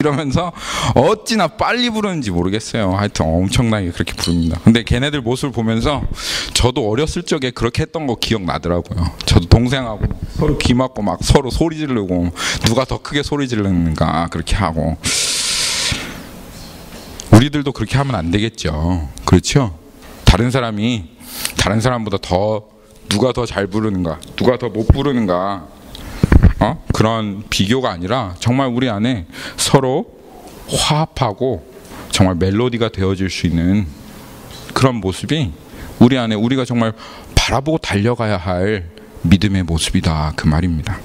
이러면서 어찌나 빨리 부르는지 모르겠어요. 하여튼 엄청나게 그렇게 부릅니다. 근데 걔네들 모습을 보면서 저도 어렸을 적에 그렇게 했던 거 기억나더라고요. 저도 동생하고 서로 귀 막고 막 서로 소리 지르고 누가 더 크게 소리 지르는가 그렇게 하고. 우리들도 그렇게 하면 안 되겠죠. 그렇죠? 다른 사람보다 더 누가 더 잘 부르는가, 누가 더 못 부르는가, 그런 비교가 아니라 정말 우리 안에 서로 화합하고 정말 멜로디가 되어질 수 있는 그런 모습이 우리 안에 우리가 정말 바라보고 달려가야 할 믿음의 모습이다, 그 말입니다.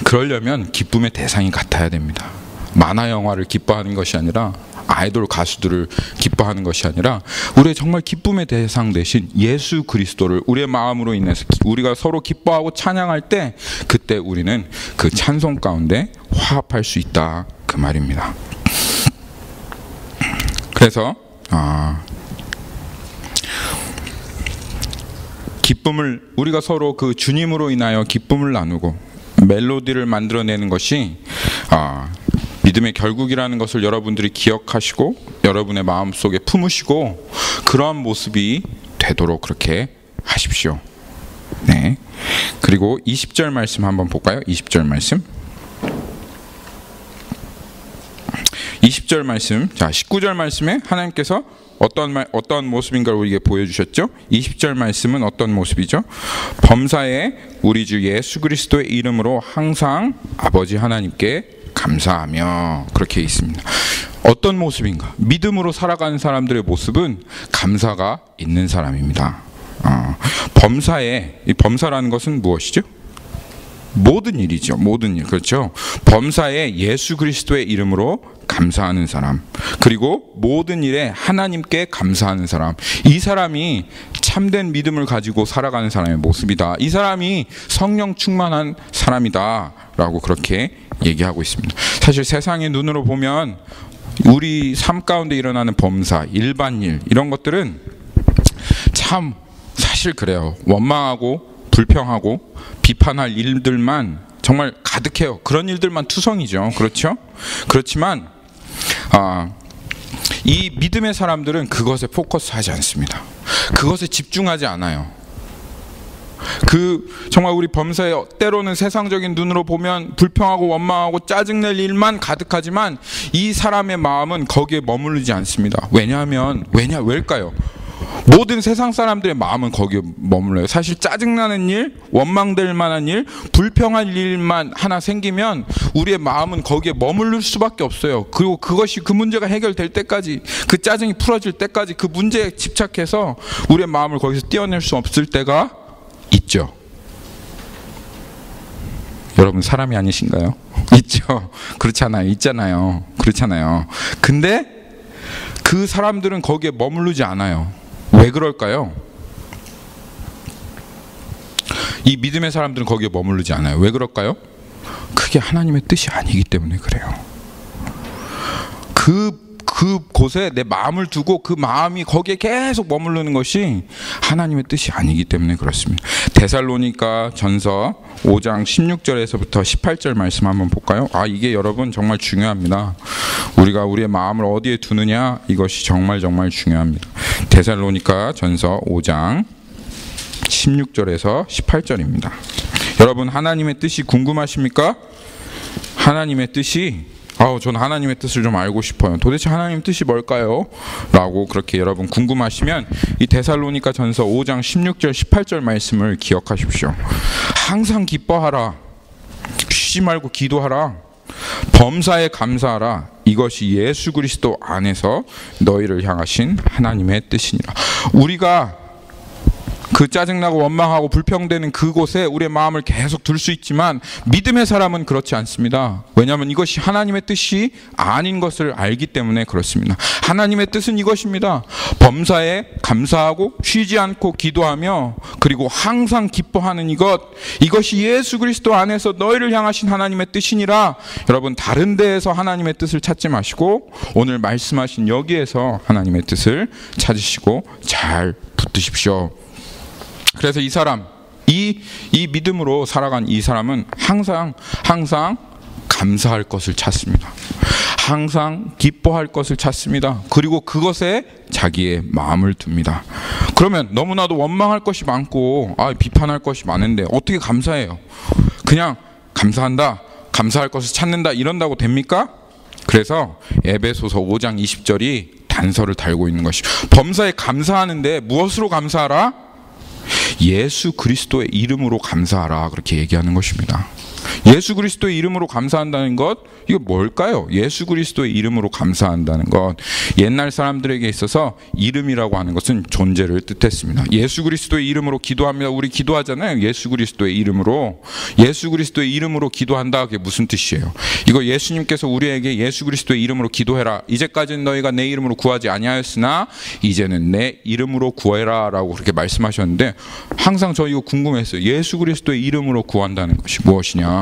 그러려면 기쁨의 대상이 같아야 됩니다. 만화 영화를 기뻐하는 것이 아니라, 아이돌 가수들을 기뻐하는 것이 아니라, 우리의 정말 기쁨의 대상 되신 예수 그리스도를 우리의 마음으로 인해서 우리가 서로 기뻐하고 찬양할 때, 그때 우리는 그 찬송 가운데 화합할 수 있다, 그 말입니다. 그래서 기쁨을, 우리가 서로 그 주님으로 인하여 기쁨을 나누고 멜로디를 만들어내는 것이 믿음의 결국이라는 것을 여러분들이 기억하시고 여러분의 마음속에 품으시고 그러한 모습이 되도록 그렇게 하십시오. 네. 그리고 20절 말씀 한번 볼까요? 20절 말씀. 20절 말씀. 자, 19절 말씀에 하나님께서 어떤 모습인가를 우리에게 보여주셨죠? 20절 말씀은 어떤 모습이죠? 범사에 우리 주 예수 그리스도의 이름으로 항상 아버지 하나님께 감사하며, 그렇게 있습니다. 어떤 모습인가? 믿음으로 살아가는 사람들의 모습은 감사가 있는 사람입니다. 범사에, 이 범사라는 것은 무엇이죠? 모든 일이죠. 모든 일. 그렇죠? 범사에 예수 그리스도의 이름으로 감사하는 사람, 그리고 모든 일에 하나님께 감사하는 사람, 이 사람이 참된 믿음을 가지고 살아가는 사람의 모습이다. 이 사람이 성령 충만한 사람이다 라고 그렇게 얘기하고 있습니다. 사실 세상의 눈으로 보면 우리 삶 가운데 일어나는 범사, 일반일, 이런 것들은 참 사실 그래요. 원망하고 불평하고 비판할 일들만 정말 가득해요. 그런 일들만 투성이죠. 그렇죠? 그렇지만 이 믿음의 사람들은 그것에 포커스하지 않습니다. 그것에 집중하지 않아요. 정말 우리 범사에 때로는 세상적인 눈으로 보면 불평하고 원망하고 짜증낼 일만 가득하지만 이 사람의 마음은 거기에 머무르지 않습니다. 왜일까요? 모든 세상 사람들의 마음은 거기에 머물러요. 사실 짜증나는 일, 원망될 만한 일, 불평할 일만 하나 생기면 우리의 마음은 거기에 머무를 수밖에 없어요. 그리고 그것이, 그 문제가 해결될 때까지, 그 짜증이 풀어질 때까지 그 문제에 집착해서 우리의 마음을 거기서 떼어낼 수 없을 때가 있죠. 여러분 사람이 아니신가요? 있죠. 그렇잖아요. 있잖아요. 그렇잖아요. 근데 그 사람들은 거기에 머무르지 않아요. 왜 그럴까요? 이 믿음의 사람들은 거기에 머무르지 않아요. 왜 그럴까요? 그게 하나님의 뜻이 아니기 때문에 그래요. 그곳에 내 마음을 두고 그 마음이 거기에 계속 머무르는 것이 하나님의 뜻이 아니기 때문에 그렇습니다. 데살로니가 전서 5장 16절에서부터 18절 말씀 한번 볼까요? 이게 여러분 정말 중요합니다. 우리가 우리의 마음을 어디에 두느냐, 이것이 정말 중요합니다. 데살로니가 전서 5장 16절에서 18절입니다. 여러분 하나님의 뜻이 궁금하십니까? 하나님의 뜻이, 저는 하나님의 뜻을 좀 알고 싶어요. 도대체 하나님의 뜻이 뭘까요? 라고 그렇게 여러분 궁금하시면 이 데살로니가 전서 5장 16절 18절 말씀을 기억하십시오. 항상 기뻐하라, 쉬지 말고 기도하라, 범사에 감사하라, 이것이 예수 그리스도 안에서 너희를 향하신 하나님의 뜻이니라. 우리가 그 짜증나고 원망하고 불평되는 그곳에 우리의 마음을 계속 둘 수 있지만 믿음의 사람은 그렇지 않습니다. 왜냐하면 이것이 하나님의 뜻이 아닌 것을 알기 때문에 그렇습니다. 하나님의 뜻은 이것입니다. 범사에 감사하고 쉬지 않고 기도하며 그리고 항상 기뻐하는 이것이 예수 그리스도 안에서 너희를 향하신 하나님의 뜻이니라. 여러분 다른 데에서 하나님의 뜻을 찾지 마시고 오늘 말씀하신 여기에서 하나님의 뜻을 찾으시고 잘 붙드십시오. 그래서 이 사람, 이 믿음으로 살아간 이 사람은 항상 감사할 것을 찾습니다. 항상 기뻐할 것을 찾습니다. 그리고 그것에 자기의 마음을 둡니다. 그러면 너무나도 원망할 것이 많고 비판할 것이 많은데 어떻게 감사해요? 그냥 감사한다, 감사할 것을 찾는다 이런다고 됩니까? 그래서 에베소서 5장 20절이 단서를 달고 있는 것이, 범사에 감사하는데 무엇으로 감사하라? 예수 그리스도의 이름으로 감사하라, 그렇게 얘기하는 것입니다. 예수 그리스도의 이름으로 감사한다는 것, 이거 뭘까요? 예수 그리스도의 이름으로 감사한다는 것, 옛날 사람들에게 있어서 이름이라고 하는 것은 존재를 뜻했습니다. 예수 그리스도의 이름으로 기도합니다. 우리 기도하잖아요. 예수 그리스도의 이름으로. 예수 그리스도의 이름으로 기도한다, 그게 무슨 뜻이에요? 이거 예수님께서 우리에게 예수 그리스도의 이름으로 기도해라, 이제까지는 너희가 내 이름으로 구하지 아니하였으나 이제는 내 이름으로 구해라 라고 그렇게 말씀하셨는데, 항상 저 이거 궁금했어요. 예수 그리스도의 이름으로 구한다는 것이 무엇이냐?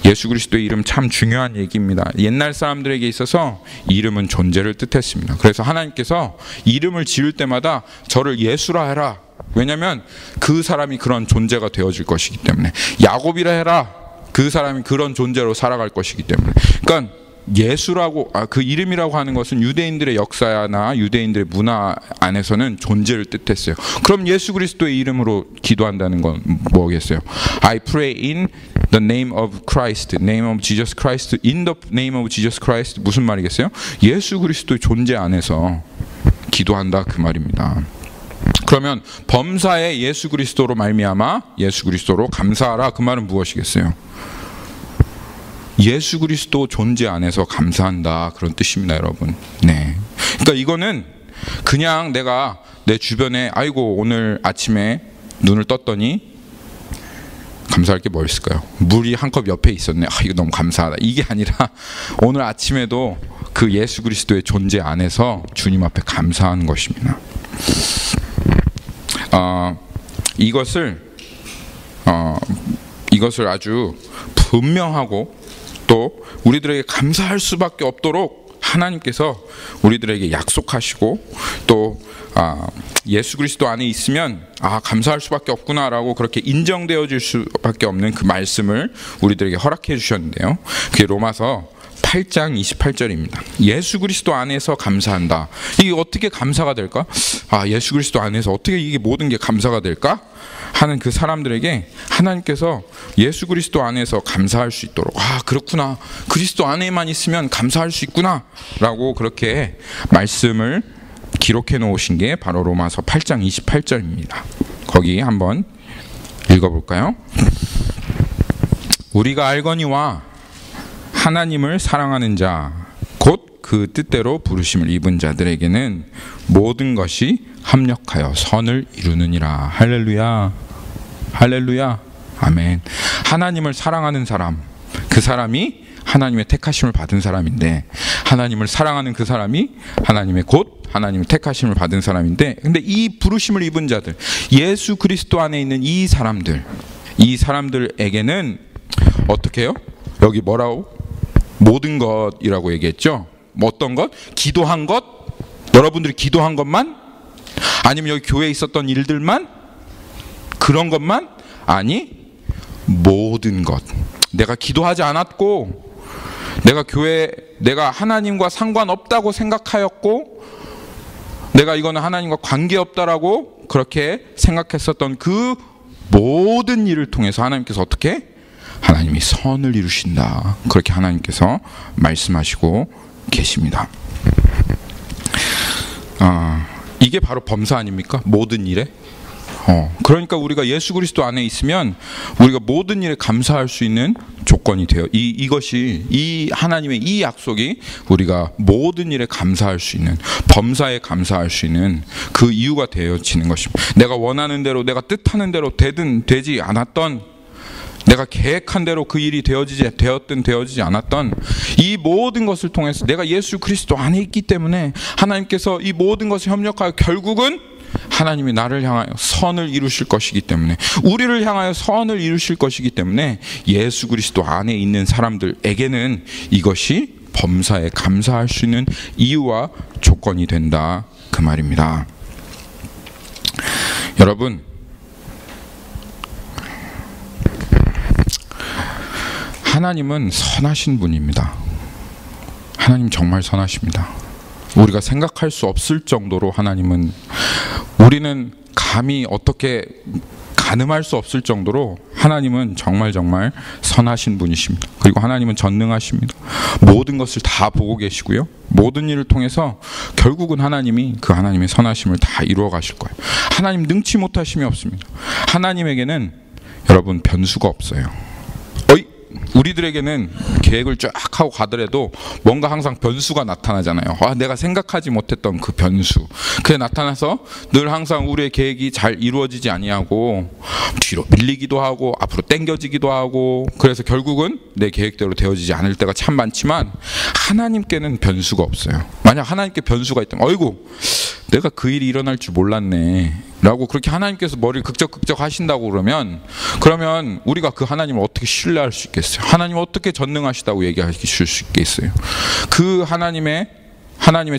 예수 그리스도의 이름 참 중요한 얘기입니다. 옛날 사람들에게 있어서 이름은 존재를 뜻했습니다. 그래서 하나님께서 이름을 지을 때마다 저를 예수라 해라. 왜냐하면 그 사람이 그런 존재가 되어질 것이기 때문에. 야곱이라 해라. 그 사람이 그런 존재로 살아갈 것이기 때문에. 그러니까 예수라고, 그 이름이라고 하는 것은 유대인들의 역사나 유대인들의 문화 안에서는 존재를 뜻했어요. 그럼 예수 그리스도의 이름으로 기도한다는 건 뭐겠어요? I pray in the name of Christ, name of Jesus Christ, in the name of Jesus Christ. 무슨 말이겠어요? 예수 그리스도의 존재 안에서 기도한다, 그 말입니다. 그러면 범사에 예수 그리스도로 말미암아 예수 그리스도로 감사하라, 그 말은 무엇이겠어요? 예수 그리스도 존재 안에서 감사한다, 그런 뜻입니다, 여러분. 네. 그러니까 이거는 그냥 내가 내 주변에 아이고 오늘 아침에 눈을 떴더니 감사할 게 뭐 있을까요? 물이 한 컵 옆에 있었네. 이거 너무 감사하다. 이게 아니라 오늘 아침에도 그 예수 그리스도의 존재 안에서 주님 앞에 감사하는 것입니다. 이것을 아주 분명하고 또 우리들에게 감사할 수밖에 없도록 하나님께서 우리들에게 약속하시고, 또 예수 그리스도 안에 있으면 감사할 수밖에 없구나라고 그렇게 인정되어질 수밖에 없는 그 말씀을 우리들에게 허락해 주셨는데요. 그게 로마서 8장 28절입니다. 예수 그리스도 안에서 감사한다. 이게 어떻게 감사가 될까? 예수 그리스도 안에서 어떻게 이게 모든 게 감사가 될까? 하는 그 사람들에게 하나님께서 예수 그리스도 안에서 감사할 수 있도록, 그렇구나, 그리스도 안에만 있으면 감사할 수 있구나 라고 그렇게 말씀을 기록해 놓으신 게 바로 로마서 8장 28절입니다. 거기 한번 읽어볼까요? 우리가 알거니와 하나님을 사랑하는 자 곧 그 뜻대로 부르심을 입은 자들에게는 모든 것이 합력하여 선을 이루느니라. 할렐루야, 할렐루야, 아멘. 하나님을 사랑하는 사람, 그 사람이 하나님의 택하심을 받은 사람인데, 하나님을 사랑하는 그 사람이 하나님의 택하심을 받은 사람인데, 근데 이 부르심을 입은 자들, 예수 그리스도 안에 있는 이 사람들에게는 어떻게 해요? 여기 뭐라고? 모든 것이라고 얘기했죠. 어떤 것? 기도한 것? 여러분들이 기도한 것만? 아니면 여기 교회에 있었던 일들만? 그런 것만? 아니, 모든 것. 내가 기도하지 않았고, 내가 하나님과 상관없다고 생각하였고, 내가 이거는 하나님과 관계없다라고 그렇게 생각했었던 그 모든 일을 통해서 하나님께서 어떻게? 하나님이 선을 이루신다, 그렇게 하나님께서 말씀하시고 계십니다. 이게 바로 범사 아닙니까? 모든 일에. 그러니까 우리가 예수 그리스도 안에 있으면 우리가 모든 일에 감사할 수 있는 조건이 돼요. 이것이, 이 하나님의 이 약속이 우리가 모든 일에 감사할 수 있는, 범사에 감사할 수 있는 그 이유가 되어지는 것입니다. 내가 원하는 대로, 내가 뜻하는 대로 되든 되지 않았던, 내가 계획한 대로 그 일이 되어지지 않았던 이 모든 것을 통해서 내가 예수 그리스도 안에 있기 때문에 하나님께서 이 모든 것을 협력하여 결국은 하나님이 나를 향하여 선을 이루실 것이기 때문에, 우리를 향하여 선을 이루실 것이기 때문에 예수 그리스도 안에 있는 사람들에게는 이것이 범사에 감사할 수 있는 이유와 조건이 된다, 그 말입니다. 여러분, 하나님은 선하신 분입니다. 하나님 정말 선하십니다. 우리가 생각할 수 없을 정도로 하나님은, 우리는 감히 어떻게 가늠할 수 없을 정도로 하나님은 정말 선하신 분이십니다. 그리고 하나님은 전능하십니다. 모든 것을 다 보고 계시고요, 모든 일을 통해서 결국은 하나님이 그 하나님의 선하심을 다 이루어 가실 거예요. 하나님 능치 못하심이 없습니다. 하나님에게는 여러분 변수가 없어요. 우리들에게는 계획을 쫙 하고 가더라도 뭔가 항상 변수가 나타나잖아요. 내가 생각하지 못했던 그 변수, 그게 나타나서 늘 항상 우리의 계획이 잘 이루어지지 아니하고 뒤로 밀리기도 하고 앞으로 당겨지기도 하고, 그래서 결국은 내 계획대로 되어지지 않을 때가 참 많지만 하나님께는 변수가 없어요. 만약 하나님께 변수가 있다면 어이구 내가 그 일이 일어날 줄 몰랐네 라고 그렇게 하나님께서 머리를 극적극적 하신다고 그러면 우리가 그 하나님을 어떻게 신뢰할 수 있겠어요? 하나님을 어떻게 전능하시다고 얘기하실 수 있겠어요? 그 하나님의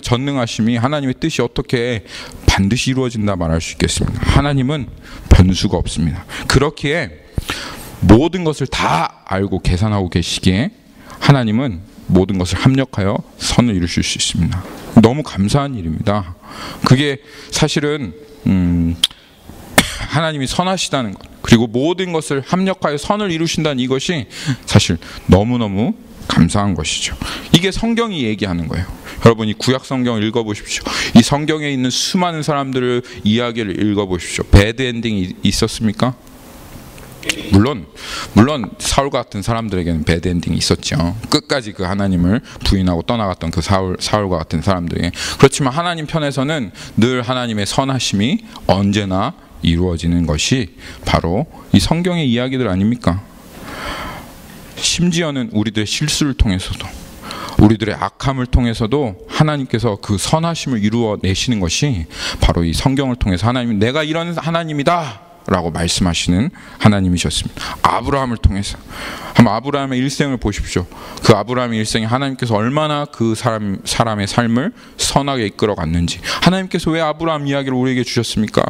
전능하심이, 하나님의 뜻이 어떻게 반드시 이루어진다 말할 수 있겠습니까? 하나님은 변수가 없습니다. 그렇기에 모든 것을 다 알고 계산하고 계시기에 하나님은 모든 것을 합력하여 선을 이루실 수 있습니다. 너무 감사한 일입니다. 그게 사실은 하나님이 선하시다는 것, 그리고 모든 것을 합력하여 선을 이루신다는 이것이 사실 너무너무 감사한 것이죠. 이게 성경이 얘기하는 거예요. 여러분이 구약 성경을 읽어보십시오. 이 성경에 있는 수많은 사람들의 이야기를 읽어보십시오. 배드 엔딩이 있었습니까? 물론 사울 같은 사람들에게는 배드 엔딩이 있었죠. 끝까지 그 하나님을 부인하고 떠나갔던 그 사울과 같은 사람들에게. 그렇지만 하나님 편에서는 늘 하나님의 선하심이 언제나 이루어지는 것이 바로 이 성경의 이야기들 아닙니까? 심지어는 우리들의 실수를 통해서도, 우리들의 악함을 통해서도 하나님께서 그 선하심을 이루어내시는 것이 바로 이 성경을 통해서 하나님이 내가 이런 하나님이다 라고 말씀하시는 하나님이셨습니다. 아브라함을 통해서. 한번 아브라함의 일생을 보십시오. 그 아브라함의 일생에 하나님께서 얼마나 그 사람의 삶을 선하게 이끌어 갔는지. 하나님께서 왜 아브라함 이야기를 우리에게 주셨습니까?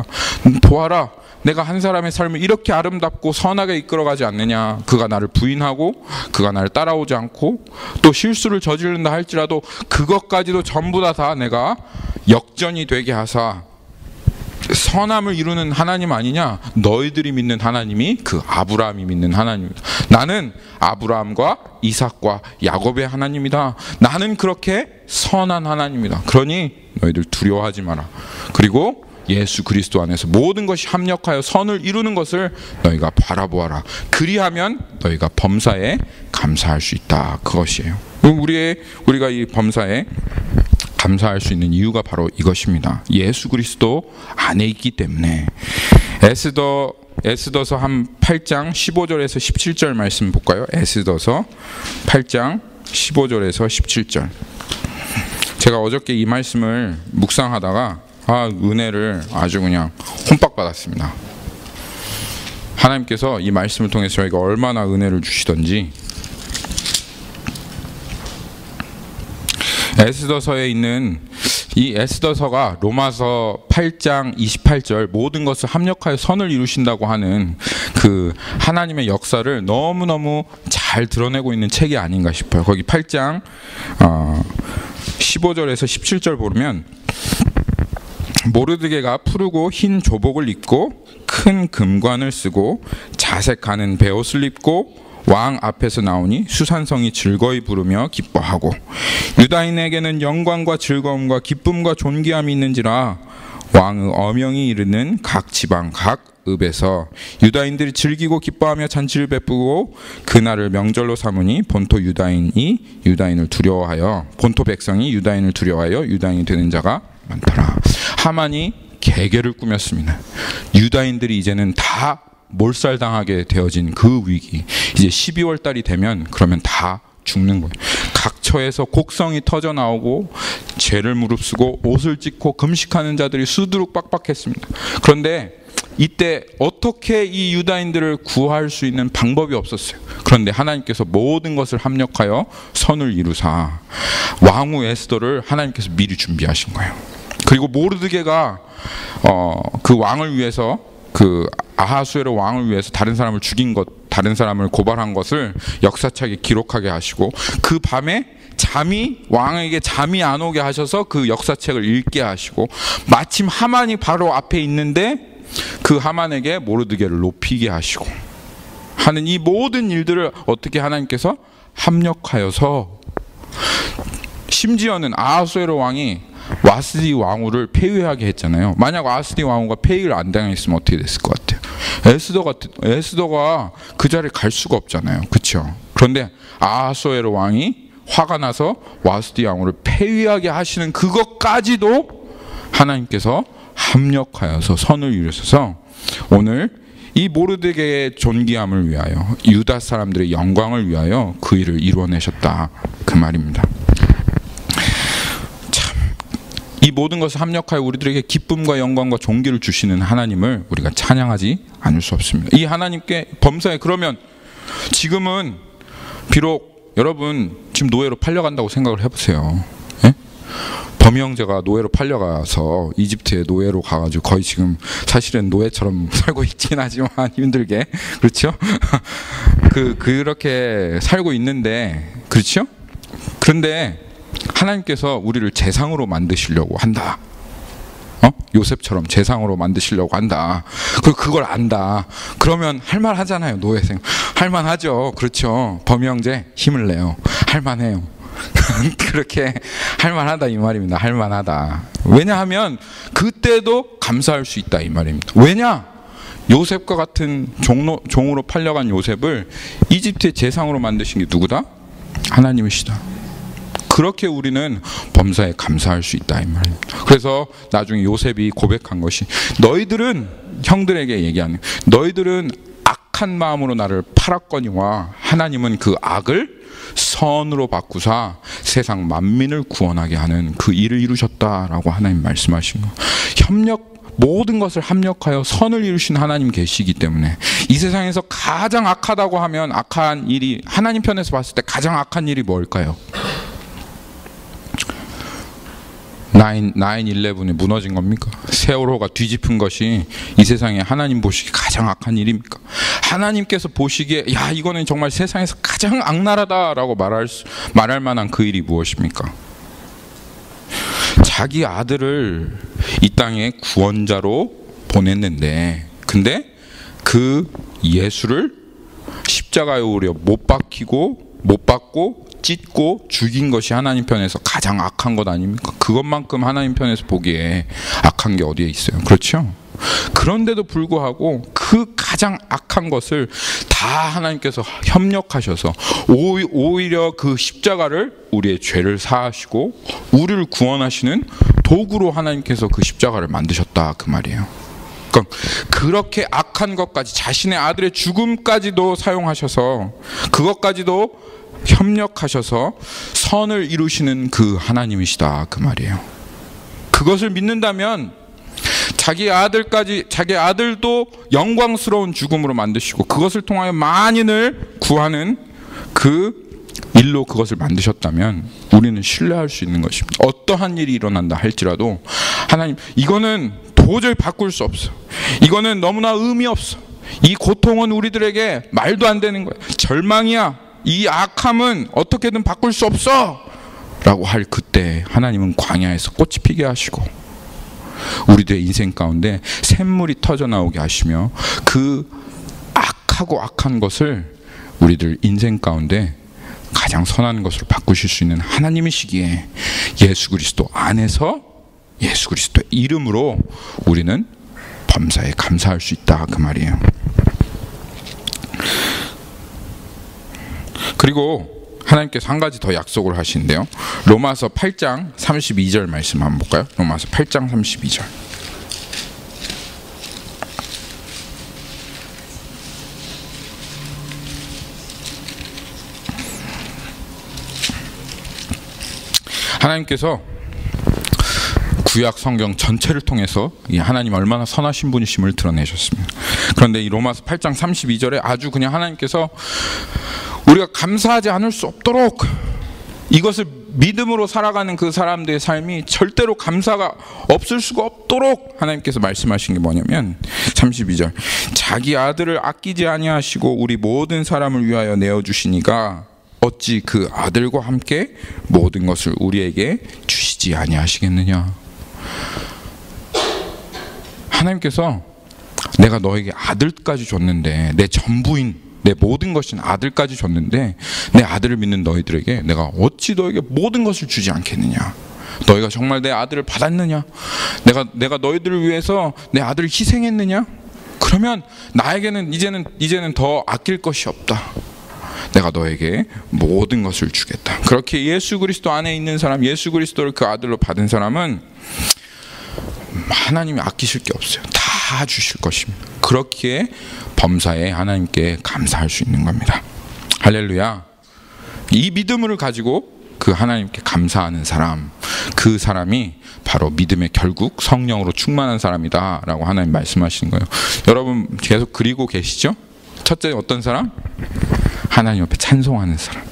보아라, 내가 한 사람의 삶을 이렇게 아름답고 선하게 이끌어가지 않느냐. 그가 나를 부인하고 그가 나를 따라오지 않고 또 실수를 저지른다 할지라도 그것까지도 전부 다 내가 역전이 되게 하사 선함을 이루는 하나님 아니냐? 너희들이 믿는 하나님이 그 아브라함이 믿는 하나님이다. 나는 아브라함과 이삭과 야곱의 하나님이다. 나는 그렇게 선한 하나님이다. 그러니 너희들 두려워하지 마라. 그리고 예수 그리스도 안에서 모든 것이 합력하여 선을 이루는 것을 너희가 바라보아라. 그리하면 너희가 범사에 감사할 수 있다. 그것이에요. 우리가 이 범사에 감사할 수 있는 이유가 바로 이것입니다. 예수 그리스도 안에 있기 때문에. 에스더서 한 8장 15절에서 17절 말씀 볼까요? 에스더서 8장 15절에서 17절. 제가 어저께 이 말씀을 묵상하다가 은혜를 아주 그냥 혼밥 받았습니다. 하나님께서 이 말씀을 통해서 저희가 얼마나 은혜를 주시던지. 에스더서에 있는 이 에스더서가 로마서 8장 28절 모든 것을 합력하여 선을 이루신다고 하는 그 하나님의 역사를 너무너무 잘 드러내고 있는 책이 아닌가 싶어요. 거기 8장 15절에서 17절 보면 모르드게가 푸르고 흰 조복을 입고 큰 금관을 쓰고 자색하는 베옷을 입고 왕 앞에서 나오니 수산성이 즐거이 부르며 기뻐하고 유다인에게는 영광과 즐거움과 기쁨과 존귀함이 있는지라 왕의 어명이 이르는 각 지방 각 읍에서 유다인들이 즐기고 기뻐하며 잔치를 베푸고 그날을 명절로 삼으니 본토 백성이 유다인을 두려워하여 유다인이 되는 자가 많더라. 하만이 계계를 꾸몄습니다. 유다인들이 이제는 다 몰살당하게 되어진 그 위기. 이제 12월 달이 되면 그러면 다 죽는 거예요. 각처에서 곡성이 터져 나오고 죄를 무릅쓰고 옷을 찢고 금식하는 자들이 수두룩 빡빡했습니다. 그런데 이때 어떻게 이 유다인들을 구할 수 있는 방법이 없었어요. 그런데 하나님께서 모든 것을 합력하여 선을 이루사 왕후 에스더를 하나님께서 미리 준비하신 거예요. 그리고 모르드게가 그 왕을 위해서, 그 아하수에로 왕을 위해서 다른 사람을 죽인 것 다른 사람을 고발한 것을 역사책에 기록하게 하시고 그 밤에 왕에게 잠이 안 오게 하셔서 그 역사책을 읽게 하시고 마침 하만이 바로 앞에 있는데 그 하만에게 모르드게를 높이게 하시고 하는 이 모든 일들을 어떻게 하나님께서 합력하여서 심지어는 아하수에로 왕이 와스디 왕후를 폐위하게 했잖아요. 만약 와스디 왕후가 폐위를 안 당했으면 어떻게 됐을 것 같아요? 에스더가 그 자리에 갈 수가 없잖아요. 그렇죠? 그런데 아하수에로 왕이 화가 나서 와스디 왕후를 폐위하게 하시는 그것까지도 하나님께서 합력하여서 선을 이루셔서 오늘 이 모르드게의 존귀함을 위하여 유다 사람들의 영광을 위하여 그 일을 이루어내셨다 그 말입니다. 참, 이 모든 것을 합력하여 우리들에게 기쁨과 영광과 존귀를 주시는 하나님을 우리가 찬양하지 않을 수 없습니다. 이 하나님께 범사에 그러면 지금은 비록 여러분 지금 노예로 팔려간다고 생각을 해보세요. 예? 범이 형제가 노예로 팔려가서 이집트에 노예로 가가지고 거의 지금 사실은 노예처럼 살고 있긴 하지만 힘들게 그렇죠? 그렇게 살고 있는데 그렇죠? 그런데 하나님께서 우리를 재상으로 만드시려고 한다. 요셉처럼 재상으로 만드시려고 한다. 그걸 안다. 그러면 할만하잖아요. 노예생 할만하죠. 그렇죠. 범이 형제 힘을 내요. 할만해요. 그렇게 할만하다 이 말입니다. 할만하다. 왜냐하면 그때도 감사할 수 있다 이 말입니다. 왜냐? 요셉과 같은 종으로 팔려간 요셉을 이집트의 재상으로 만드신 게 누구다? 하나님이시다. 그렇게 우리는 범사에 감사할 수 있다 이 말입니다. 그래서 나중에 요셉이 고백한 것이 너희들은 형들에게 얘기하는 너희들은 악한 마음으로 나를 팔았거니와 하나님은 그 악을 선으로 바꾸사 세상 만민을 구원하게 하는 그 일을 이루셨다라고 하나님 말씀하신 거. 모든 것을 합력하여 선을 이루신 하나님 계시기 때문에 이 세상에서 가장 악하다고 하면 악한 일이 하나님 편에서 봤을 때 가장 악한 일이 뭘까요? 9/11이 무너진 겁니까? 세월호가 뒤집힌 것이 이 세상에 하나님 보시기에 가장 악한 일입니까? 하나님께서 보시기에 야 이거는 정말 세상에서 가장 악랄하다라고 말할 만한 그 일이 무엇입니까? 자기 아들을 이 땅에 구원자로 보냈는데 근데 그 예수를 십자가에 오려 못 박고 찢고 죽인 것이 하나님 편에서 가장 악한 것 아닙니까? 그것만큼 하나님 편에서 보기에 악한 게 어디에 있어요? 그렇죠? 그런데도 불구하고 그 가장 악한 것을 다 하나님께서 협력하셔서 오히려 그 십자가를 우리의 죄를 사하시고 우리를 구원하시는 도구로 하나님께서 그 십자가를 만드셨다 그 말이에요. 그러니까 그렇게 악한 것까지 자신의 아들의 죽음까지도 사용하셔서 그것까지도 협력하셔서 선을 이루시는 그 하나님이시다 그 말이에요. 그것을 믿는다면 자기 아들도 영광스러운 죽음으로 만드시고 그것을 통하여 만인을 구하는 그 일로 그것을 만드셨다면 우리는 신뢰할 수 있는 것입니다. 어떠한 일이 일어난다 할지라도 하나님 이거는 도저히 바꿀 수 없어. 이거는 너무나 의미 없어. 이 고통은 우리들에게 말도 안 되는 거야. 절망이야. 이 악함은 어떻게든 바꿀 수 없어 라고 할 그때 하나님은 광야에서 꽃이 피게 하시고 우리들의 인생 가운데 샘물이 터져나오게 하시며 그 악한 것을 우리들 인생 가운데 가장 선한 것으로 바꾸실 수 있는 하나님이시기에 예수 그리스도 안에서 예수 그리스도의 이름으로 우리는 범사에 감사할 수 있다 그 말이에요. 그리고 하나님께서 한 가지 더 약속을 하시는데요. 로마서 8장 32절 말씀 한번 볼까요? 로마서 8장 32절. 하나님께서 구약 성경 전체를 통해서 하나님 얼마나 선하신 분이심을 드러내셨습니다. 그런데 이 로마서 8장 32절에 아주 그냥 하나님께서 우리가 감사하지 않을 수 없도록 이것을 믿음으로 살아가는 그 사람들의 삶이 절대로 감사가 없을 수가 없도록 하나님께서 말씀하신 게 뭐냐면 32절, 자기 아들을 아끼지 아니하시고 우리 모든 사람을 위하여 내어주시니가 어찌 그 아들과 함께 모든 것을 우리에게 주시지 아니하시겠느냐. 하나님께서 내가 너에게 아들까지 줬는데, 내 전부인 내 모든 것인 아들까지 줬는데 내 아들을 믿는 너희들에게 내가 어찌 너에게 모든 것을 주지 않겠느냐. 너희가 정말 내 아들을 받았느냐? 내가 너희들을 위해서 내 아들을 희생했느냐? 그러면 나에게는 이제는 더 아낄 것이 없다. 내가 너에게 모든 것을 주겠다. 그렇게 예수 그리스도 안에 있는 사람, 예수 그리스도를 그 아들로 받은 사람은 하나님이 아끼실 게 없어요. 다 주실 것입니다. 그렇기에 범사에 하나님께 감사할 수 있는 겁니다. 할렐루야. 이 믿음을 가지고 그 하나님께 감사하는 사람, 그 사람이 바로 믿음의 결국 성령으로 충만한 사람이다 라고 하나님 말씀하시는 거예요. 여러분 계속 그리고 계시죠? 첫째 어떤 사람? 하나님 앞에 찬송하는 사람,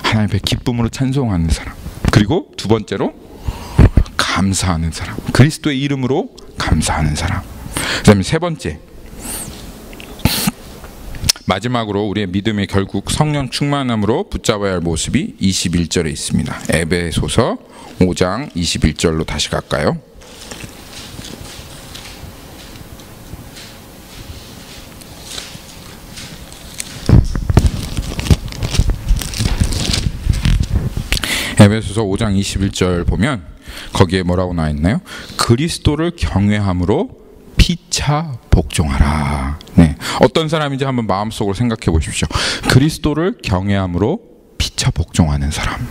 하나님 앞에 기쁨으로 찬송하는 사람. 그리고 두 번째로 감사하는 사람, 그리스도의 이름으로 감사하는 사람. 그 다음에 세 번째, 마지막으로 우리의 믿음의 결국 성령 충만함으로 붙잡아야 할 모습이 21절에 있습니다. 에베소서 5장 21절로 다시 갈까요? 에베소서 5장 21절 보면 거기에 뭐라고 나와 있나요? 그리스도를 경외함으로 피차 복종하라. 네. 어떤 사람인지 한번 마음속으로 생각해 보십시오. 그리스도를 경외함으로 피차 복종하는 사람.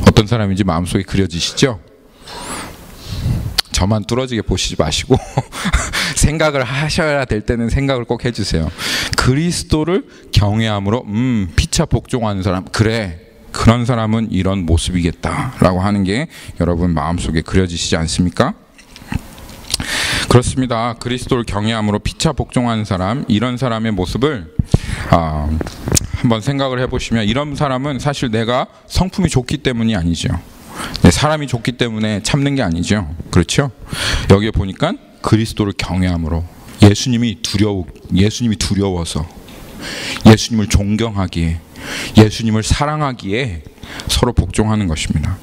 어떤 사람인지 마음속에 그려지시죠? 저만 뚫어지게 보시지 마시고 생각을 하셔야 될 때는 생각을 꼭 해주세요. 그리스도를 경외함으로 피차 복종하는 사람, 그래, 그런 사람은 이런 모습이겠다라고 하는 게 여러분 마음속에 그려지시지 않습니까? 그렇습니다. 그리스도를 경외함으로 피차 복종하는 사람, 이런 사람의 모습을 한번 생각을 해보시면, 이런 사람은 사실 내가 성품이 좋기 때문이 아니죠. 내 사람이 좋기 때문에 참는 게 아니죠. 그렇죠? 여기에 보니까 그리스도를 경외함으로, 예수님이 두려워서, 예수님을 존경하기에, 예수님을 사랑하기에 서로 복종하는 것입니다.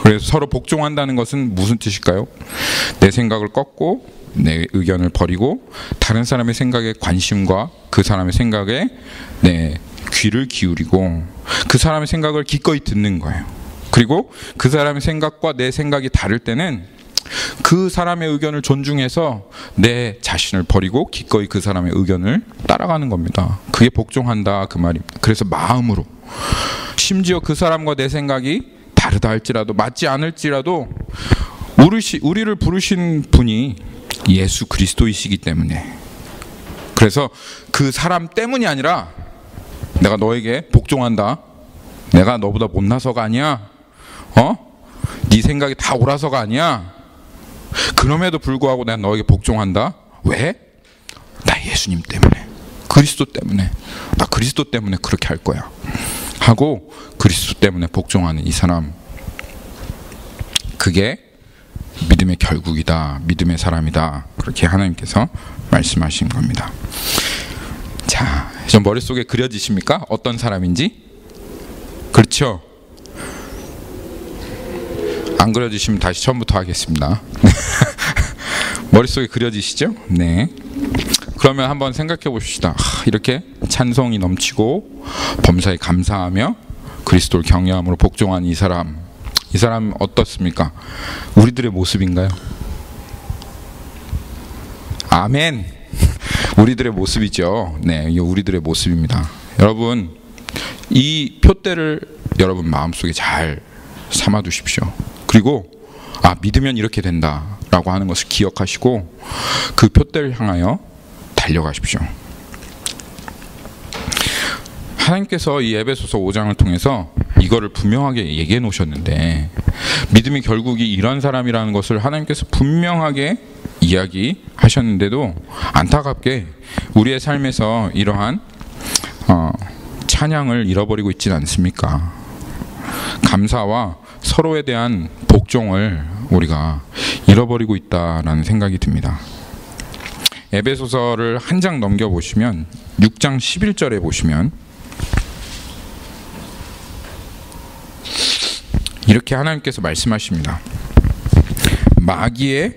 그래서 서로 복종한다는 것은 무슨 뜻일까요? 내 생각을 꺾고 내 의견을 버리고 다른 사람의 생각에 관심과 그 사람의 생각에 내 귀를 기울이고 그 사람의 생각을 기꺼이 듣는 거예요. 그리고 그 사람의 생각과 내 생각이 다를 때는 그 사람의 의견을 존중해서 내 자신을 버리고 기꺼이 그 사람의 의견을 따라가는 겁니다. 그게 복종한다 그 말입니다. 그래서 마음으로, 심지어 그 사람과 내 생각이 다르다 할지라도, 맞지 않을지라도 우리를 부르신 분이 예수 그리스도이시기 때문에, 그래서 그 사람 때문이 아니라 내가 너에게 복종한다, 내가 너보다 못나서가 아니야, 네 생각이 다 옳아서가 아니야, 그럼에도 불구하고 내가 너에게 복종한다. 왜? 나 예수님 때문에, 그리스도 때문에, 나 그리스도 때문에 그렇게 할 거야 하고 그리스도 때문에 복종하는 이 사람, 그게 믿음의 결국이다, 믿음의 사람이다, 그렇게 하나님께서 말씀하신 겁니다. 자, 좀 머릿속에 그려지십니까? 어떤 사람인지? 그렇죠? 안 그려지시면 다시 처음부터 하겠습니다. 머릿속에 그려지시죠? 네. 그러면 한번 생각해 봅시다. 이렇게 찬송이 넘치고 범사에 감사하며 그리스도를 경외함으로 복종한 이 사람 어떻습니까? 우리들의 모습인가요? 아멘. 우리들의 모습이죠. 네, 이게 우리들의 모습입니다. 여러분, 이 표대를 여러분 마음속에 잘 삼아 두십시오. 그리고 믿으면 이렇게 된다라고 하는 것을 기억하시고 그 표대를 향하여 달려가십시오. 하나님께서 이 에베소서 5장을 통해서 이거를 분명하게 얘기해 놓으셨는데, 믿음의 결국이 이런 사람이라는 것을 하나님께서 분명하게 이야기하셨는데도 안타깝게 우리의 삶에서 이러한 찬양을 잃어버리고 있지는 않습니까? 감사와 서로에 대한 복종을 우리가 잃어버리고 있다라는 생각이 듭니다. 에베소서를 한 장 넘겨보시면 6장 11절에 보시면 이렇게 하나님께서 말씀하십니다. 마귀의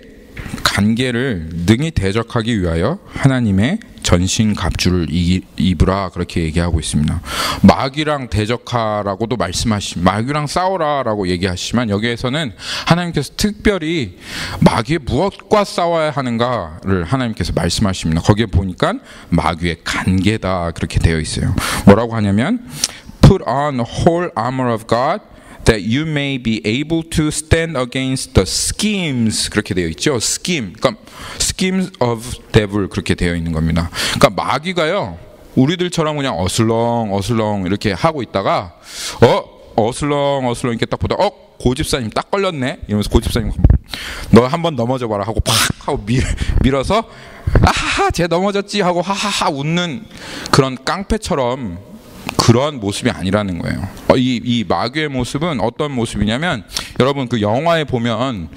간계를 능히 대적하기 위하여 하나님의 전신 갑주를 입으라, 그렇게 얘기하고 있습니다. 마귀랑 대적하라고도 마귀랑 싸워라라고 얘기하시지만 여기에서는 하나님께서 특별히 마귀의 무엇과 싸워야 하는가를 하나님께서 말씀하십니다. 거기에 보니까 마귀의 간계다, 그렇게 되어 있어요. 뭐라고 하냐면 Put on the whole armor of God that you may be able to stand against the schemes, 그렇게 되어 있죠. scheme, 그러니까 schemes of devil, 그렇게 되어 있는 겁니다. 그러니까 마귀가요, 우리들처럼 그냥 어슬렁 이렇게 하고 있다가 어슬렁 이렇게 딱 보다 고집사님 딱 걸렸네 이러면서 고집사님 너 한번 넘어져 봐라 하고 팍 하고 밀어서 아하하 쟤 넘어졌지 하고 하하하 웃는 그런 깡패처럼 그런 모습이 아니라는 거예요. 이 마귀의 모습은 어떤 모습이냐면, 여러분 그 영화에 보면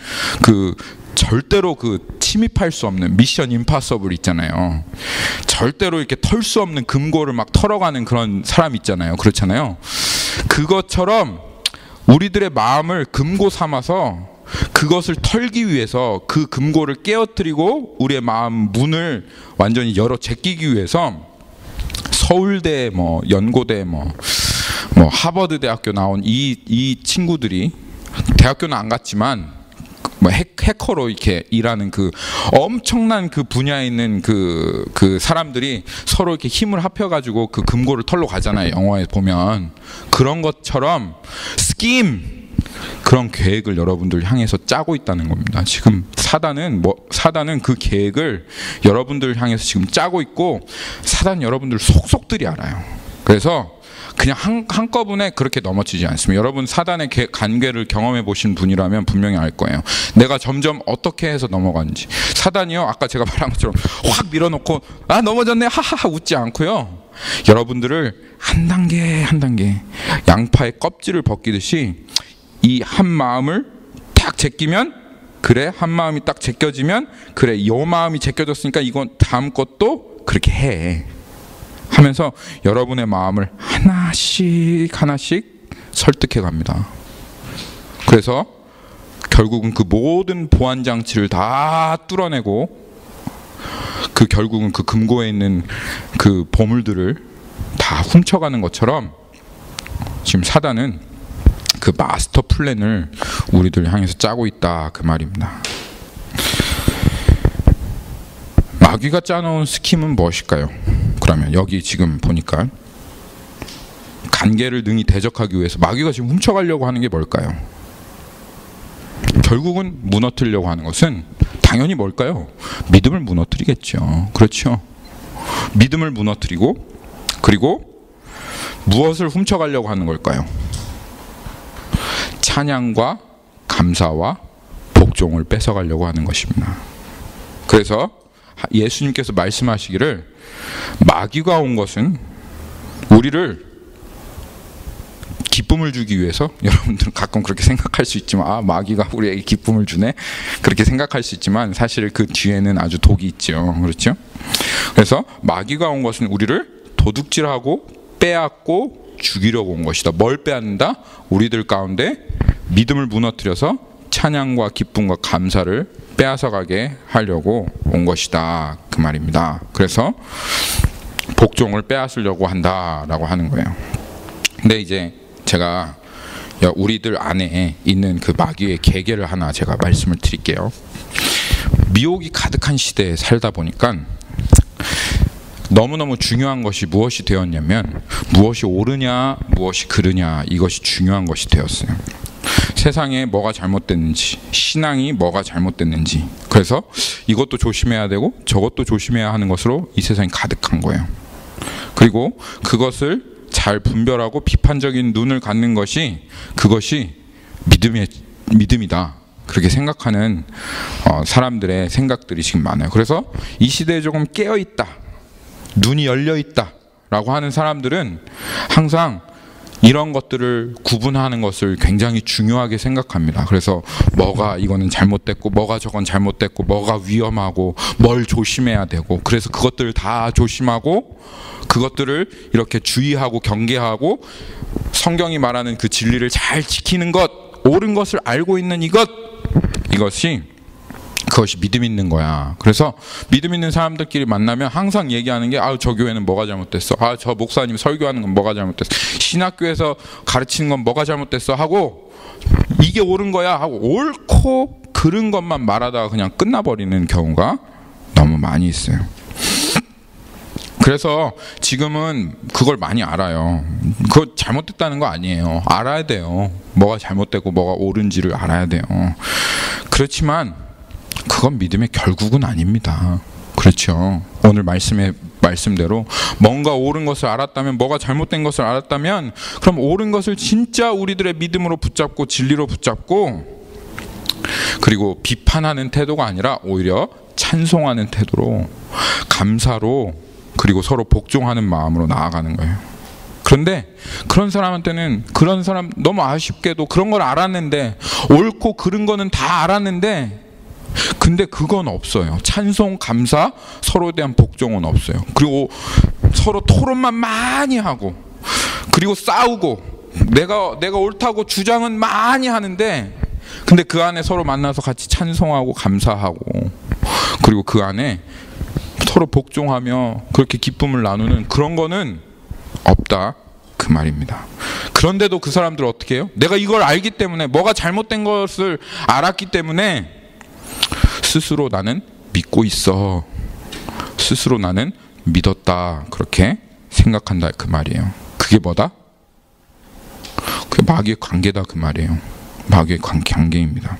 그 절대로 그 침입할 수 없는 미션 임파서블 있잖아요. 절대로 이렇게 털 수 없는 금고를 막 털어가는 그런 사람 있잖아요. 그렇잖아요. 그것처럼 우리들의 마음을 금고 삼아서 그것을 털기 위해서, 그 금고를 깨어뜨리고 우리의 마음 문을 완전히 열어 제끼기 위해서 서울대 연고대 하버드 대학교 나온 이 친구들이, 대학교는 안 갔지만 해커로 이렇게 일하는 그 엄청난 그 분야에 있는 그 사람들이 서로 이렇게 힘을 합해가지고 그 금고를 털러 가잖아요. 영화에 보면 그런 것처럼 스킴, 그런 계획을 여러분들 향해서 짜고 있다는 겁니다. 지금 사단은 그 계획을 여러분들 향해서 지금 짜고 있고, 사단 여러분들 속속들이 알아요. 그래서 그냥 한꺼번에 그렇게 넘어지지 않습니다. 여러분 사단의 간계를 경험해 보신 분이라면 분명히 알 거예요. 내가 점점 어떻게 해서 넘어가는지. 사단이요, 아까 제가 말한 것처럼 확 밀어놓고 넘어졌네 하하하 웃지 않고요, 여러분들을 한 단계 양파의 껍질을 벗기듯이 이 한 마음을 딱 제끼면, 그래 한 마음이 딱 제껴지면, 그래 이 마음이 제껴졌으니까 이건 다음 것도 그렇게 해 하면서 여러분의 마음을 하나씩 설득해 갑니다. 그래서 결국은 그 모든 보안 장치를 다 뚫어내고 결국은 그 금고에 있는 그 보물들을 다 훔쳐가는 것처럼 지금 사단은 그 마스터 플랜을 우리들 향해서 짜고 있다, 그 말입니다. 마귀가 짜놓은 스킴은 무엇일까요? 그러면 여기 지금 보니까 간계를 능히 대적하기 위해서 마귀가 지금 훔쳐가려고 하는 게 뭘까요? 결국은 무너뜨리려고 하는 것은 당연히 뭘까요? 믿음을 무너뜨리겠죠. 그렇죠? 믿음을 무너뜨리고, 그리고 무엇을 훔쳐가려고 하는 걸까요? 찬양과 감사와 복종을 뺏어가려고 하는 것입니다. 그래서 예수님께서 말씀하시기를, 마귀가 온 것은 우리를 기쁨을 주기 위해서, 여러분들은 가끔 그렇게 생각할 수 있지만 마귀가 우리에게 기쁨을 주네, 그렇게 생각할 수 있지만 사실 그 뒤에는 아주 독이 있죠. 그렇죠? 그래서 마귀가 온 것은 우리를 도둑질하고 빼앗고 죽이려고 온 것이다. 뭘 빼앗는다? 우리들 가운데 믿음을 무너뜨려서 찬양과 기쁨과 감사를 빼앗아가게 하려고 온 것이다, 그 말입니다. 그래서 복종을 빼앗으려고 한다라고 하는 거예요. 근데 이제 제가 우리들 안에 있는 그 마귀의 계계를 하나 제가 말씀을 드릴게요. 미혹이 가득한 시대에 살다 보니까 너무너무 중요한 것이 무엇이 되었냐면, 무엇이 옳으냐 무엇이 그르냐, 이것이 중요한 것이 되었어요. 세상에 뭐가 잘못됐는지, 신앙이 뭐가 잘못됐는지, 그래서 이것도 조심해야 되고 저것도 조심해야 하는 것으로 이 세상이 가득한 거예요. 그리고 그것을 잘 분별하고 비판적인 눈을 갖는 것이, 그것이 믿음이다, 그렇게 생각하는 사람들의 생각들이 지금 많아요. 그래서 이 시대에 조금 깨어있다, 눈이 열려있다 라고 하는 사람들은 항상 이런 것들을 구분하는 것을 굉장히 중요하게 생각합니다. 그래서 뭐가 이거는 잘못됐고 뭐가 저건 잘못됐고 뭐가 위험하고 뭘 조심해야 되고, 그래서 그것들을 다 조심하고 그것들을 이렇게 주의하고 경계하고 성경이 말하는 그 진리를 잘 지키는 것, 옳은 것을 알고 있는 그것이 믿음 있는 거야. 그래서 믿음 있는 사람들끼리 만나면 항상 얘기하는 게, 저 교회는 뭐가 잘못됐어, 저 목사님 설교하는 건 뭐가 잘못됐어, 신학교에서 가르치는 건 뭐가 잘못됐어 하고, 이게 옳은 거야 하고 옳고 그른 것만 말하다가 그냥 끝나버리는 경우가 너무 많이 있어요. 그래서 지금은 그걸 많이 알아요. 그거 잘못됐다는 거 아니에요. 알아야 돼요. 뭐가 잘못되고 뭐가 옳은지를 알아야 돼요. 그렇지만 그건 믿음의 결국은 아닙니다. 그렇죠. 오늘 말씀대로 뭔가 옳은 것을 알았다면, 뭐가 잘못된 것을 알았다면, 그럼 옳은 것을 진짜 우리들의 믿음으로 붙잡고 진리로 붙잡고, 그리고 비판하는 태도가 아니라 오히려 찬송하는 태도로, 감사로, 그리고 서로 복종하는 마음으로 나아가는 거예요. 그런데 그런 사람한테는, 그런 사람 너무 아쉽게도 그런 걸 알았는데, 옳고 그른 거는 다 알았는데, 근데 그건 없어요. 찬송, 감사, 서로에 대한 복종은 없어요. 그리고 서로 토론만 많이 하고, 그리고 싸우고, 내가 옳다고 주장은 많이 하는데, 근데 그 안에 서로 만나서 같이 찬송하고 감사하고, 그리고 그 안에 서로 복종하며 그렇게 기쁨을 나누는 그런 거는 없다, 그 말입니다. 그런데도 그 사람들 어떻게 해요? 내가 이걸 알기 때문에, 뭐가 잘못된 것을 알았기 때문에 스스로 나는 믿고 있어, 스스로 나는 믿었다, 그렇게 생각한다, 그 말이에요. 그게 뭐다? 그게 마귀의 관계다, 그 말이에요. 마귀의 관계입니다.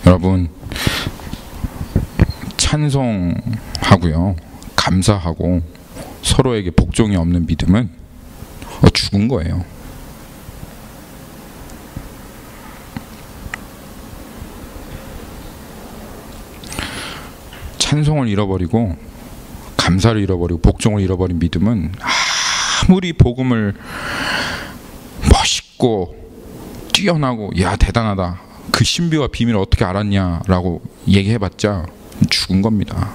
여러분, 찬송하고요, 감사하고 서로에게 복종이 없는 믿음은 죽은 거예요. 찬송을 잃어버리고 감사를 잃어버리고 복종을 잃어버린 믿음은 아무리 복음을 멋있고 뛰어나고 야 대단하다, 그 신비와 비밀을 어떻게 알았냐라고 얘기해봤자 죽은 겁니다.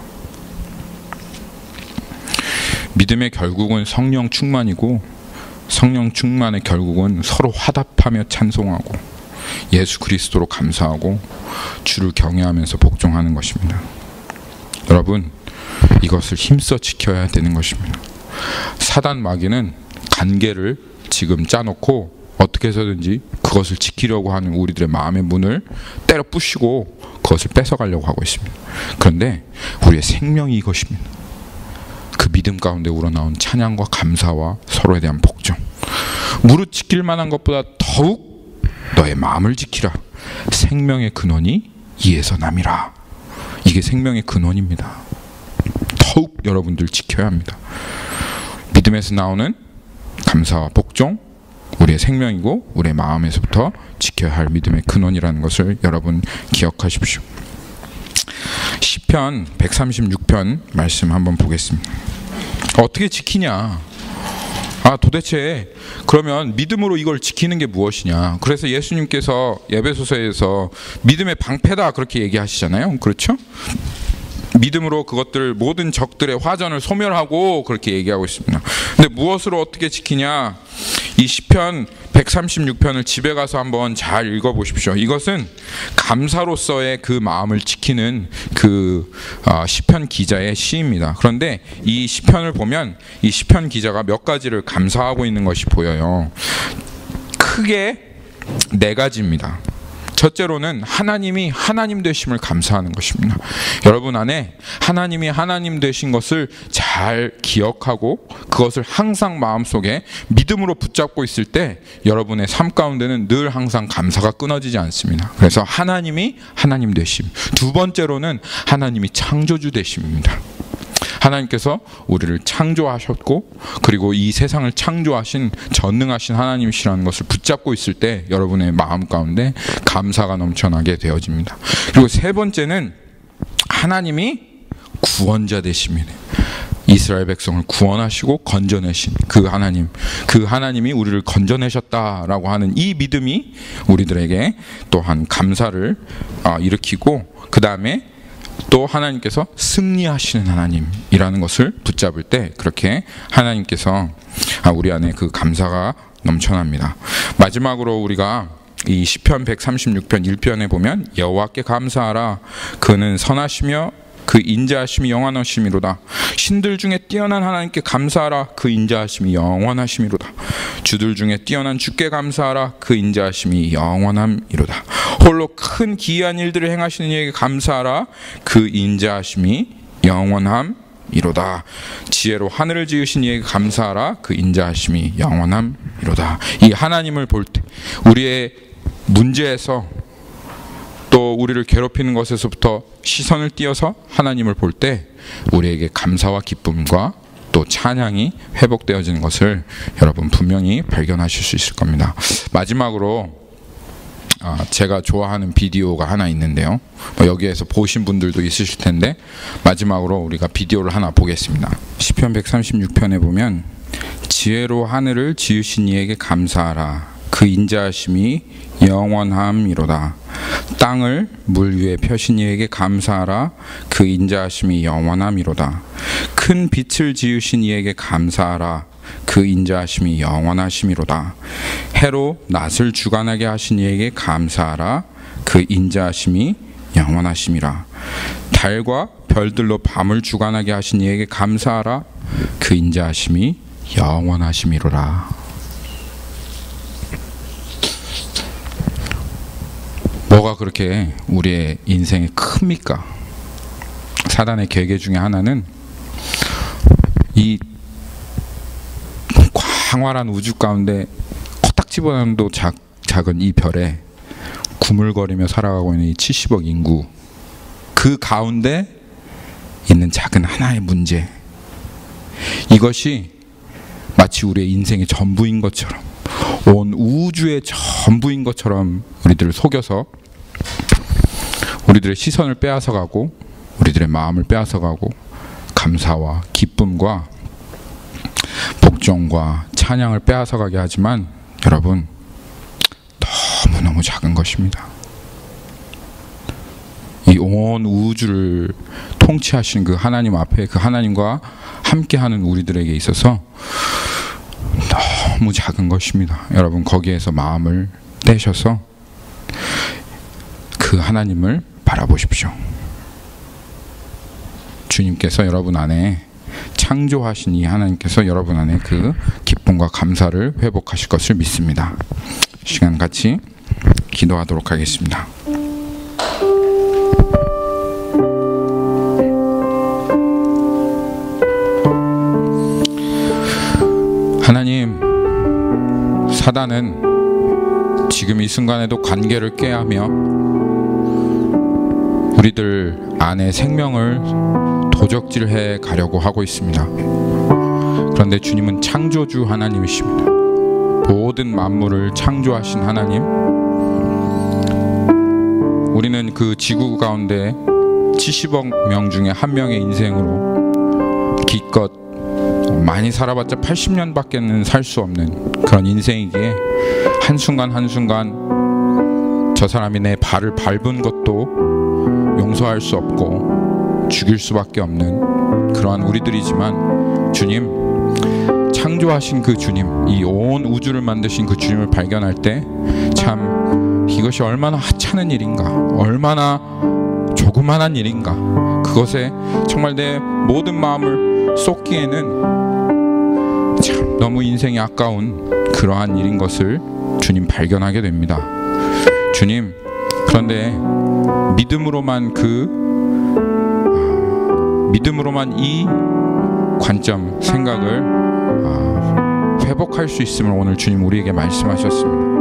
믿음의 결국은 성령 충만이고, 성령 충만의 결국은 서로 화답하며 찬송하고 예수 그리스도로 감사하고 주를 경외하면서 복종하는 것입니다. 여러분, 이것을 힘써 지켜야 되는 것입니다. 사단 마귀는 관계를 지금 짜놓고 어떻게 해서든지 그것을 지키려고 하는 우리들의 마음의 문을 때려 부시고 그것을 뺏어가려고 하고 있습니다. 그런데 우리의 생명이 이것입니다. 그 믿음 가운데 우러나온 찬양과 감사와 서로에 대한 복종, 무릇 지킬 만한 것보다 더욱 너의 마음을 지키라. 생명의 근원이 이에서 남이라. 이게 생명의 근원입니다. 더욱 여러분들 지켜야 합니다. 믿음에서 나오는 감사와 복종, 우리의 생명이고 우리의 마음에서부터 지켜야 할 믿음의 근원이라는 것을 여러분 기억하십시오. 시편 136편 말씀 한번 보겠습니다. 어떻게 지키냐? 도대체 그러면 믿음으로 이걸 지키는 게 무엇이냐? 그래서 예수님께서 에베소서에서 믿음의 방패다 그렇게 얘기하시잖아요. 그렇죠? 믿음으로 그것들 모든 적들의 화전을 소멸하고 그렇게 얘기하고 있습니다. 근데 무엇으로 어떻게 지키냐? 이 시편 136편을 집에 가서 한번 잘 읽어보십시오. 이것은 감사로서의 그 마음을 지키는 그 시편 기자의 시입니다. 그런데 이 시편을 보면 이 시편 기자가 몇 가지를 감사하고 있는 것이 보여요. 크게 4가지입니다. 첫째로는 하나님이 하나님 되심을 감사하는 것입니다. 여러분 안에 하나님이 하나님 되신 것을 잘 기억하고 그것을 항상 마음속에 믿음으로 붙잡고 있을 때 여러분의 삶 가운데는 늘 항상 감사가 끊어지지 않습니다. 그래서 하나님이 하나님 되심. 두 번째로는 하나님이 창조주 되심입니다. 하나님께서 우리를 창조하셨고 그리고 이 세상을 창조하신 전능하신 하나님이시라는 것을 붙잡고 있을 때 여러분의 마음 가운데 감사가 넘쳐나게 되어집니다. 그리고 세 번째는 하나님이 구원자 되심이네. 이스라엘 백성을 구원하시고 건져내신 그 하나님, 그 하나님이 우리를 건져내셨다라고 하는 이 믿음이 우리들에게 또한 감사를 일으키고, 그 다음에 또 하나님께서 승리하시는 하나님이라는 것을 붙잡을 때 그렇게 하나님께서 우리 안에 그 감사가 넘쳐납니다. 마지막으로 우리가 이 시편 136편 1편에 보면 여호와께 감사하라, 그는 선하시며 그 인자하심이 영원하심이로다. 신들 중에 뛰어난 하나님께 감사하라, 그 인자하심이 영원하심이로다. 주들 중에 뛰어난 주께 감사하라, 그 인자하심이 영원함이로다. 홀로 큰 기이한 일들을 행하시는 이에게 감사하라, 그 인자하심이 영원함이로다. 지혜로 하늘을 지으신 이에게 감사하라, 그 인자하심이 영원함이로다. 이 하나님을 볼 때 우리의 문제에서 또 우리를 괴롭히는 것에서부터 시선을 띄어서 하나님을 볼 때 우리에게 감사와 기쁨과 또 찬양이 회복되어지는 것을 여러분 분명히 발견하실 수 있을 겁니다. 마지막으로 제가 좋아하는 비디오가 하나 있는데요, 여기에서 보신 분들도 있으실 텐데 마지막으로 우리가 비디오를 하나 보겠습니다. 시편 136편에 보면 지혜로 하늘을 지으신 이에게 감사하라, 그 인자하심이 영원함이로다. 땅을 물 위에 펴신 이에게 감사하라, 그 인자하심이 영원함이로다. 큰 빛을 지으신 이에게 감사하라, 그 인자하심이 영원하심이로다. 해로 낮을 주관하게 하신 이에게 감사하라, 그 인자하심이 영원하심이라. 달과 별들로 밤을 주관하게 하신 이에게 감사하라, 그 인자하심이 영원하심이로라. 뭐가 그렇게 우리의 인생에 큽니까? 사단의 계계 중에 하나는 이 광활한 우주 가운데 코딱지보다도 작은 이 별에 구물거리며 살아가고 있는 이 70억 인구, 그 가운데 있는 작은 하나의 문제, 이것이 마치 우리의 인생의 전부인 것처럼, 온 우주의 전부인 것처럼 우리들을 속여서 우리들의 시선을 빼앗아가고 우리들의 마음을 빼앗아가고 감사와 기쁨과 복종과 찬양을 빼앗아가게 하지만 여러분, 너무너무 작은 것입니다. 이 온 우주를 통치하신 그 하나님 앞에, 그 하나님과 함께하는 우리들에게 있어서 너무 작은 것입니다. 여러분, 거기에서 마음을 떼셔서 그 하나님을 바라보십시오. 주님께서 여러분 안에 창조하신 이 하나님께서 여러분 안에 그 기쁨과 감사를 회복하실 것을 믿습니다. 시간 같이 기도하도록 하겠습니다. 하나님, 사단은 지금 이 순간에도 관계를 꾀하며 우리들 안에 생명을 도적질해 가려고 하고 있습니다. 그런데 주님은 창조주 하나님이십니다. 모든 만물을 창조하신 하나님, 우리는 그 지구 가운데 70억 명 중에 한 명의 인생으로 기껏 많이 살아봤자 80년밖에는 살 수 없는 그런 인생이기에 한순간 한순간 저 사람이 내 발을 밟은 것도 용서할 수 없고 죽일 수밖에 없는 그러한 우리들이지만, 주님, 창조하신 그 주님, 이 온 우주를 만드신 그 주님을 발견할 때 참 이것이 얼마나 하찮은 일인가, 얼마나 조그만한 일인가, 그것에 정말 내 모든 마음을 쏟기에는 참 너무 인생이 아까운 그러한 일인 것을 주님 발견하게 됩니다. 주님, 그런데 믿음으로만 이 관점, 생각을 회복할 수 있음을 오늘 주님 우리에게 말씀하셨습니다.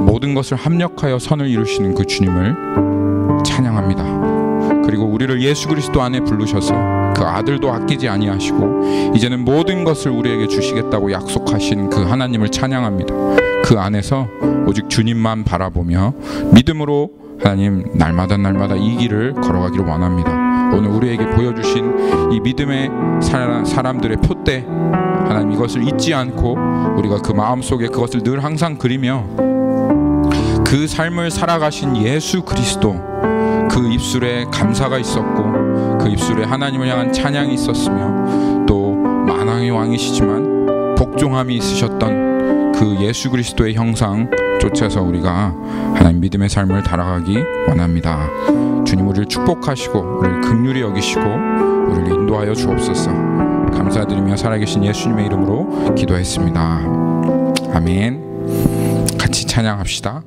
모든 것을 합력하여 선을 이루시는 그 주님을 찬양합니다. 그리고 우리를 예수 그리스도 안에 부르셔서 그 아들도 아끼지 아니하시고 이제는 모든 것을 우리에게 주시겠다고 약속하신 그 하나님을 찬양합니다. 그 안에서 오직 주님만 바라보며 믿음으로 하나님 날마다 이 길을 걸어가기를 원합니다. 오늘 우리에게 보여주신 이 믿음의 사람들의 표대, 하나님 이것을 잊지 않고 우리가 그 마음속에 그것을 늘 항상 그리며 그 삶을 살아가신 예수 그리스도, 그 입술에 감사가 있었고 그 입술에 하나님을 향한 찬양이 있었으며 또 만왕의 왕이시지만 복종함이 있으셨던 그 예수 그리스도의 형상 쫓아서 우리가 하나님 믿음의 삶을 달아가기 원합니다. 주님 우리를 축복하시고 우리를 긍휼히 여기시고 우리를 인도하여 주옵소서. 감사드리며 살아계신 예수님의 이름으로 기도했습니다. 아멘. 같이 찬양합시다.